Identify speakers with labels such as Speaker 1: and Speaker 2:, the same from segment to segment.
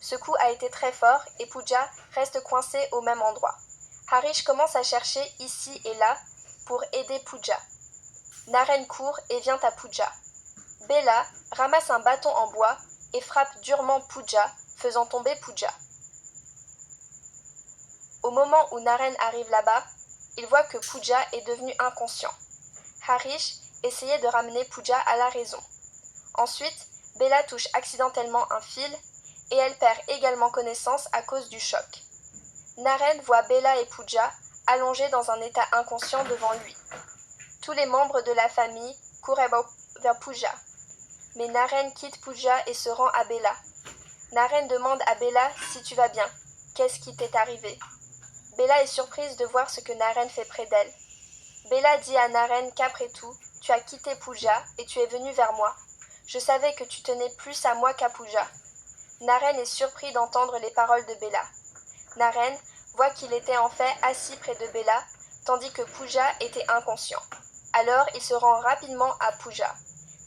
Speaker 1: Ce coup a été très fort et Pooja reste coincé au même endroit. Harish commence à chercher ici et là pour aider Pooja. Naren court et vient à Pooja. Bella ramasse un bâton en bois et frappe durement Pooja, faisant tomber Pooja. Au moment où Naren arrive là-bas, il voit que Pooja est devenu inconscient. Harish essayait de ramener Pooja à la raison. Ensuite, Bella touche accidentellement un fil et elle perd également connaissance à cause du choc. Naren voit Bella et Pooja allongés dans un état inconscient devant lui. Tous les membres de la famille courent vers Pooja. Mais Naren quitte Pooja et se rend à Bella. Naren demande à Bella si tu vas bien. Qu'est-ce qui t'est arrivé? Bella est surprise de voir ce que Naren fait près d'elle. Bella dit à Naren qu'après tout, tu as quitté Pooja et tu es venu vers moi. Je savais que tu tenais plus à moi qu'à Pooja. Naren est surpris d'entendre les paroles de Bella. Naren voit qu'il était en fait assis près de Bella, tandis que Pooja était inconscient. Alors il se rend rapidement à Pooja.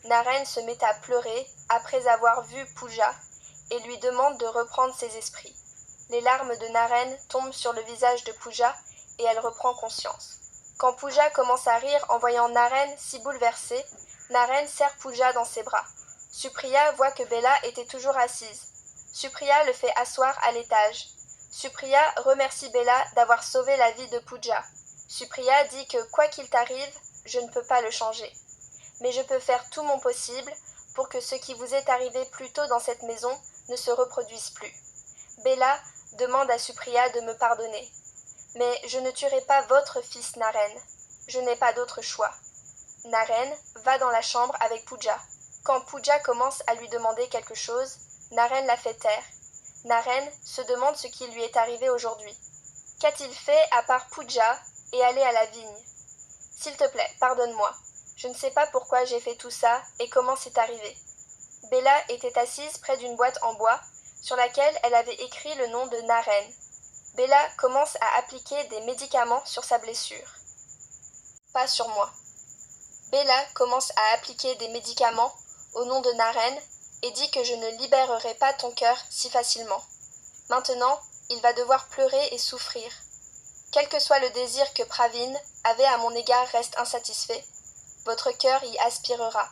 Speaker 1: Naren se met à pleurer après avoir vu Pooja et lui demande de reprendre ses esprits. Les larmes de Naren tombent sur le visage de Pooja et elle reprend conscience. Quand Pooja commence à rire en voyant Naren si bouleversée, Naren serre Pooja dans ses bras. Supriya voit que Bella était toujours assise. Supriya le fait asseoir à l'étage. Supriya remercie Bella d'avoir sauvé la vie de Pooja. Supriya dit que quoi qu'il t'arrive, je ne peux pas le changer. Mais je peux faire tout mon possible pour que ce qui vous est arrivé plus tôt dans cette maison ne se reproduise plus. Bella demande à Supriya de me pardonner. Mais je ne tuerai pas votre fils Naren. Je n'ai pas d'autre choix. Naren va dans la chambre avec Pooja. Quand Pooja commence à lui demander quelque chose, Naren la fait taire. Naren se demande ce qui lui est arrivé aujourd'hui. Qu'a-t-il fait à part Pooja et aller à la vigne? S'il te plaît, pardonne-moi. Je ne sais pas pourquoi j'ai fait tout ça et comment c'est arrivé. Bella était assise près d'une boîte en bois sur laquelle elle avait écrit le nom de Naren. Bella commence à appliquer des médicaments sur sa blessure. Pas sur moi. Bella commence à appliquer des médicaments au nom de Naren et dit que je ne libérerai pas ton cœur si facilement. Maintenant, il va devoir pleurer et souffrir. Quel que soit le désir que Pravin avait à mon égard reste insatisfait, votre cœur y aspirera.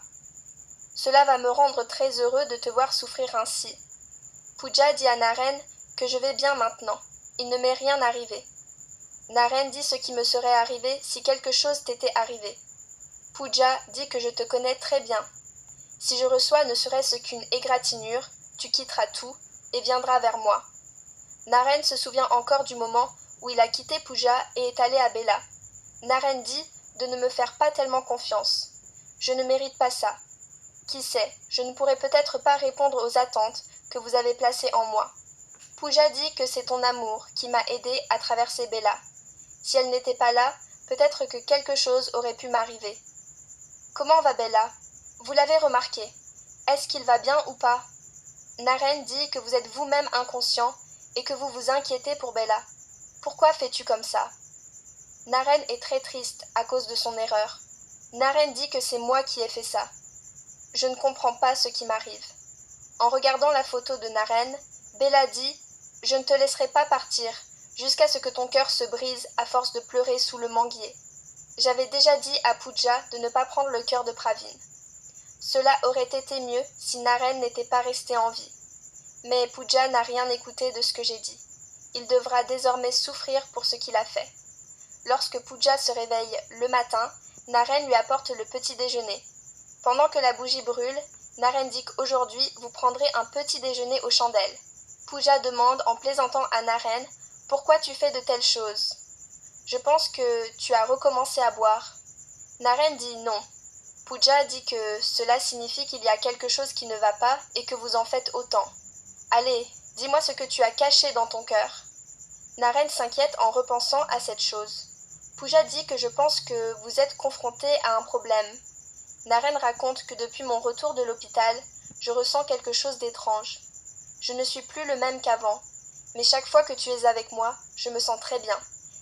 Speaker 1: Cela va me rendre très heureux de te voir souffrir ainsi. Pooja dit à Naren que je vais bien maintenant. Il ne m'est rien arrivé. Naren dit ce qui me serait arrivé si quelque chose t'était arrivé. Pooja dit que je te connais très bien. Si je reçois ne serait-ce qu'une égratignure, tu quitteras tout et viendras vers moi. Naren se souvient encore du moment où il a quitté Pooja et est allé à Bella. Naren dit de ne me faire pas tellement confiance. Je ne mérite pas ça. Qui sait, je ne pourrai peut-être pas répondre aux attentes que vous avez placées en moi. Pooja dit que c'est ton amour qui m'a aidé à traverser Bella. Si elle n'était pas là, peut-être que quelque chose aurait pu m'arriver. Comment va Bella? Vous l'avez remarqué. Est-ce qu'il va bien ou pas? Naren dit que vous êtes vous-même inconscient et que vous vous inquiétez pour Bella. Pourquoi fais-tu comme ça? Naren est très triste à cause de son erreur. Naren dit que c'est moi qui ai fait ça. Je ne comprends pas ce qui m'arrive. En regardant la photo de Naren, Bella dit « Je ne te laisserai pas partir jusqu'à ce que ton cœur se brise à force de pleurer sous le manguier. J'avais déjà dit à Pooja de ne pas prendre le cœur de Pravin. Cela aurait été mieux si Naren n'était pas resté en vie. Mais Pooja n'a rien écouté de ce que j'ai dit. Il devra désormais souffrir pour ce qu'il a fait. Lorsque Pooja se réveille le matin, Naren lui apporte le petit déjeuner. Pendant que la bougie brûle, Naren dit qu'aujourd'hui vous prendrez un petit déjeuner aux chandelles. Pooja demande en plaisantant à Naren « Pourquoi tu fais de telles choses ?»« Je pense que tu as recommencé à boire. » Naren dit non. Pooja dit que cela signifie qu'il y a quelque chose qui ne va pas et que vous en faites autant. Allez, dis-moi ce que tu as caché dans ton cœur. Naren s'inquiète en repensant à cette chose. Pooja dit que je pense que vous êtes confronté à un problème. Naren raconte que depuis mon retour de l'hôpital, je ressens quelque chose d'étrange. Je ne suis plus le même qu'avant, mais chaque fois que tu es avec moi, je me sens très bien.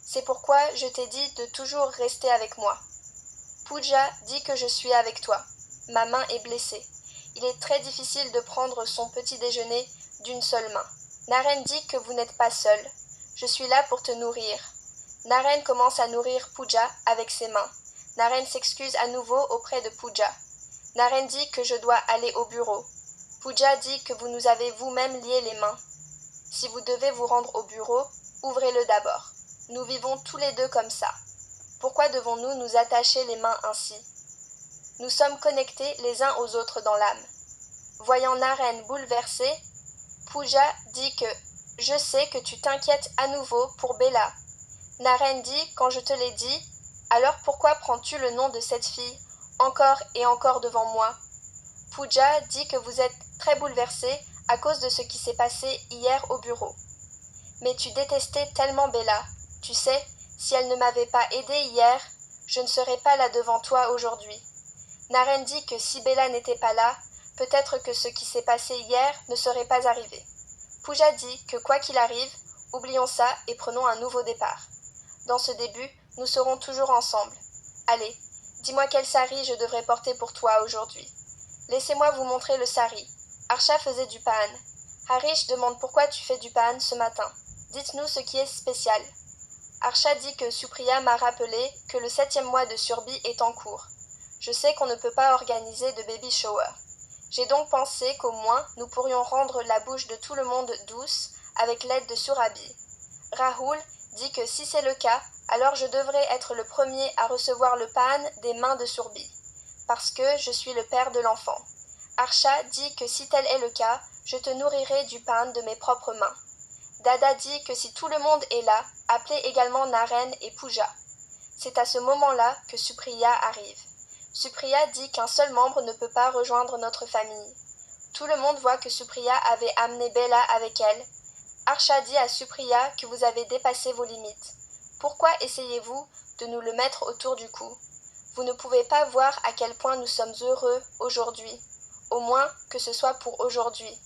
Speaker 1: C'est pourquoi je t'ai dit de toujours rester avec moi. Pooja dit que je suis avec toi. Ma main est blessée. Il est très difficile de prendre son petit déjeuner d'une seule main. Naren dit que vous n'êtes pas seul. Je suis là pour te nourrir. Naren commence à nourrir Pooja avec ses mains. Naren s'excuse à nouveau auprès de Pooja. Naren dit que je dois aller au bureau. Pooja dit que vous nous avez vous-même lié les mains. Si vous devez vous rendre au bureau, ouvrez-le d'abord. Nous vivons tous les deux comme ça. Pourquoi devons-nous nous attacher les mains ainsi? Nous sommes connectés les uns aux autres dans l'âme. Voyant Naren bouleversé, Pooja dit que « Je sais que tu t'inquiètes à nouveau pour Bella. » Naren dit « Quand je te l'ai dit, alors pourquoi prends-tu le nom de cette fille encore et encore devant moi ?» Pooja dit que vous êtes très bouleversé à cause de ce qui s'est passé hier au bureau. Mais tu détestais tellement Bella. Tu sais, si elle ne m'avait pas aidée hier, je ne serais pas là devant toi aujourd'hui. Naren dit que si Bella n'était pas là, peut-être que ce qui s'est passé hier ne serait pas arrivé. Pooja dit que quoi qu'il arrive, oublions ça et prenons un nouveau départ. Dans ce début, nous serons toujours ensemble. Allez, dis-moi quel sari je devrais porter pour toi aujourd'hui. Laissez-moi vous montrer le sari. Arsha faisait du pahan. Harish demande pourquoi tu fais du pahan ce matin. Dites-nous ce qui est spécial. Arsha dit que Supriya m'a rappelé que le 7e mois de Surbi est en cours. Je sais qu'on ne peut pas organiser de baby shower. J'ai donc pensé qu'au moins nous pourrions rendre la bouche de tout le monde douce avec l'aide de Surabhi. Rahul dit que si c'est le cas, alors je devrais être le premier à recevoir le pahan des mains de Surbi, parce que je suis le père de l'enfant. Arsha dit que si tel est le cas, je te nourrirai du pahan de mes propres mains. Dada dit que si tout le monde est là, appelez également Naren et Pooja. C'est à ce moment-là que Supriya arrive. Supriya dit qu'un seul membre ne peut pas rejoindre notre famille. Tout le monde voit que Supriya avait amené Bella avec elle. Arsha dit à Supriya que vous avez dépassé vos limites. Pourquoi essayez-vous de nous le mettre autour du cou? Vous ne pouvez pas voir à quel point nous sommes heureux aujourd'hui. Au moins que ce soit pour aujourd'hui.